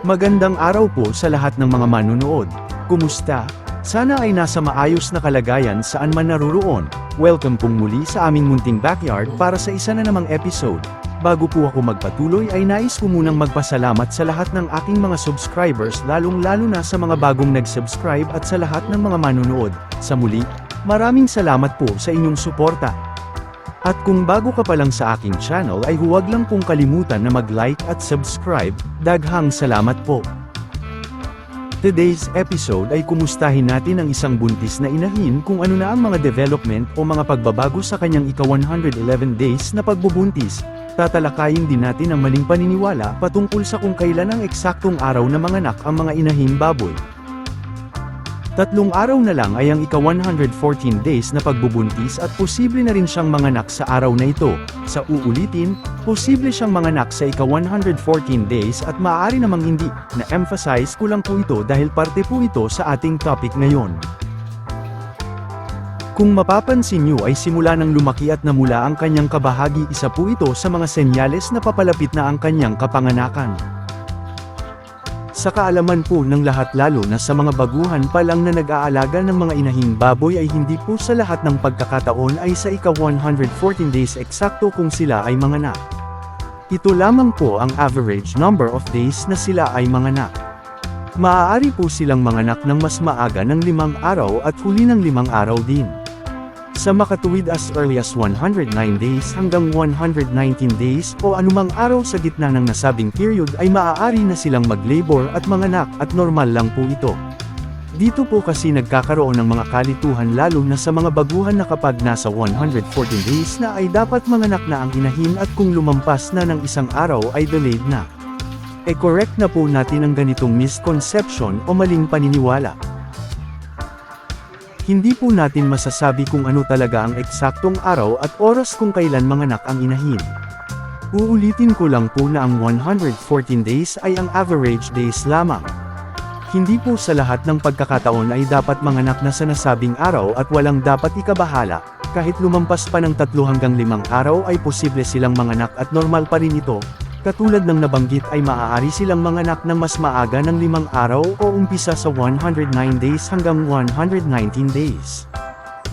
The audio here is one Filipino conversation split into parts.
Magandang araw po sa lahat ng mga manunood. Kumusta? Sana ay nasa maayos na kalagayan saan man naruroon. Welcome pong muli sa aming munting backyard para sa isa na namang episode. Bago po ako magpatuloy ay nais ko munang magpasalamat sa lahat ng aking mga subscribers lalong-lalo na sa mga bagong nag-subscribe at sa lahat ng mga manunood. Sa muli, maraming salamat po sa inyong suporta. At kung bago ka pa lang sa aking channel ay huwag lang pong kalimutan na mag-like at subscribe, daghang salamat po. Today's episode ay kumustahin natin ang isang buntis na inahin kung ano na ang mga development o mga pagbabago sa kanyang ika-111 days na pagbubuntis. Tatalakayin din natin ang maling paniniwala patungkol sa kung kailan ang eksaktong araw na manganak ang mga inahing baboy. 3 araw na lang ay ang ika-114 days na pagbubuntis at posible na rin siyang manganak sa araw na ito. Sa uulitin, posible siyang manganak sa ika-114 days at maaari namang hindi. Na-emphasize ko lang po ito dahil parte po ito sa ating topic ngayon. Kung mapapansin nyo ay simula nang lumaki at namula ang kanyang kabahagi, isa po ito sa mga senyales na papalapit na ang kanyang kapanganakan. Sa kaalaman po ng lahat lalo na sa mga baguhan pa lang na nag-aalaga ng mga inahing baboy ay hindi po sa lahat ng pagkakataon ay sa ika-114 days eksakto kung sila ay manganak. Ito lamang po ang average number of days na sila ay manganak. Maaari po silang manganak ng mas maaga ng 5 araw at huli ng 5 araw din. Sa makatuwid as early as 109 days hanggang 119 days o anumang araw sa gitna ng nasabing period ay maaari na silang mag-labor at manganak at normal lang po ito. Dito po kasi nagkakaroon ng mga kalituhan lalo na sa mga baguhan na kapag nasa 114 days na ay dapat manganak na ang inahin at kung lumampas na ng 1 araw ay delayed na. Correct na po natin ang ganitong misconception o maling paniniwala. Hindi po natin masasabi kung ano talaga ang eksaktong araw at oras kung kailan manganak ang inahin. Uulitin ko lang po na ang 114 days ay ang average days lamang. Hindi po sa lahat ng pagkakataon ay dapat manganak na sa nasabing araw at walang dapat ikabahala, kahit lumampas pa ng 3 hanggang 5 araw ay posible silang manganak at normal pa rin ito. Katulad ng nabanggit ay maaari silang manganak ng mas maaga ng 5 araw o umpisa sa 109 days hanggang 119 days.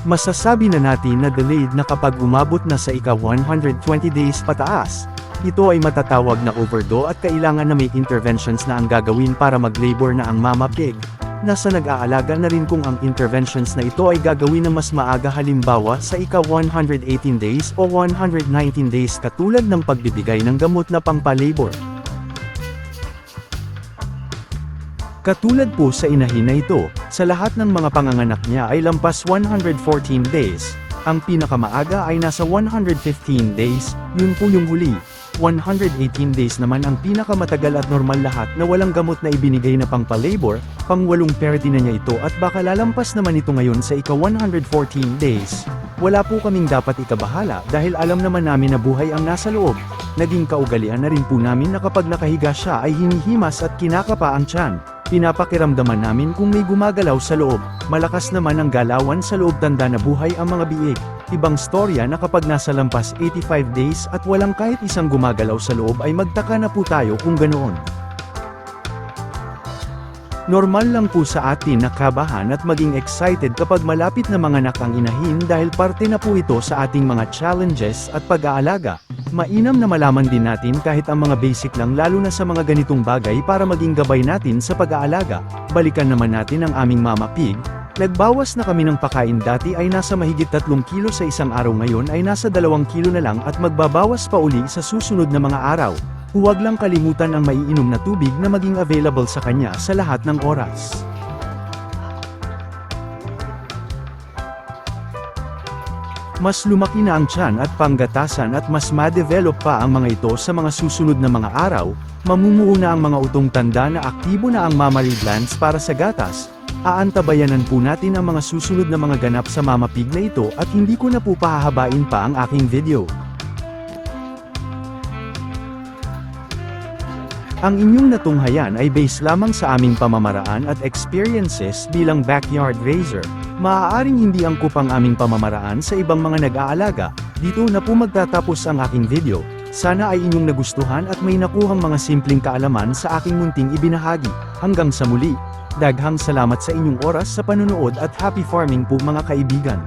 Masasabi na natin na delayed na kapag umabot na sa ika-120 days pataas. Ito ay matatawag na overdue at kailangan na may interventions na ang gagawin para mag-labor na ang mama pig. Nasa nag-aalaga na rin kung ang interventions na ito ay gagawin na mas maaga halimbawa sa ika-118 days o 119 days katulad ng pagbibigay ng gamot na pangpa-labor. Katulad po sa inahin na ito, sa lahat ng mga panganganak niya ay lampas 114 days, ang pinakamaaga ay nasa 115 days, yun po yung huli. 118 days naman ang pinakamatagal at normal lahat na walang gamot na ibinigay na pangpa-labor, pang-8 party na niya ito at baka lalampas naman ito ngayon sa ika-114 days. Wala po kaming dapat ikabahala dahil alam naman namin na buhay ang nasa loob. Naging kaugalian na rin po namin na kapag nakahiga siya ay hinihimas at kinakapa ang tiyan. Pinapakiramdaman namin kung may gumagalaw sa loob. Malakas naman ang galawan sa loob, tanda na buhay ang mga biik. Ibang storya na kapag nasa lampas 85 days at walang kahit isang gumagalaw sa loob ay magtaka na po tayo kung ganoon. Normal lang po sa atin na kabahan at maging excited kapag malapit na manganak ang inahin dahil parte na po ito sa ating mga challenges at pag-aalaga. Mainam na malaman din natin kahit ang mga basic lang lalo na sa mga ganitong bagay para maging gabay natin sa pag-aalaga. Balikan naman natin ang aming mama pig. Nagbawas na kami ng pakain, dati ay nasa mahigit 3 kilo sa isang araw, ngayon ay nasa 2 kilo na lang at magbabawas pa uli sa susunod na mga araw. Huwag lang kalimutan ang maiinom na tubig na maging available sa kanya sa lahat ng oras. Mas lumaki na ang tiyan at panggatasan at mas ma-develop pa ang mga ito sa mga susunod na mga araw, mamumuo na ang mga utong tanda na aktibo na ang mammary glands para sa gatas. Aantabayanan po natin ang mga susunod na mga ganap sa mama pig na ito at hindi ko na po pahahabain pa ang aking video. Ang inyong natunghayan ay base lamang sa aming pamamaraan at experiences bilang backyard raiser. Maaaring hindi angkop ang aming pamamaraan sa ibang mga nag-aalaga. Dito na po magtatapos ang aking video. Sana ay inyong nagustuhan at may nakuhang mga simpleng kaalaman sa aking munting ibinahagi. Hanggang sa muli, daghang salamat sa inyong oras sa panunood at happy farming po mga kaibigan.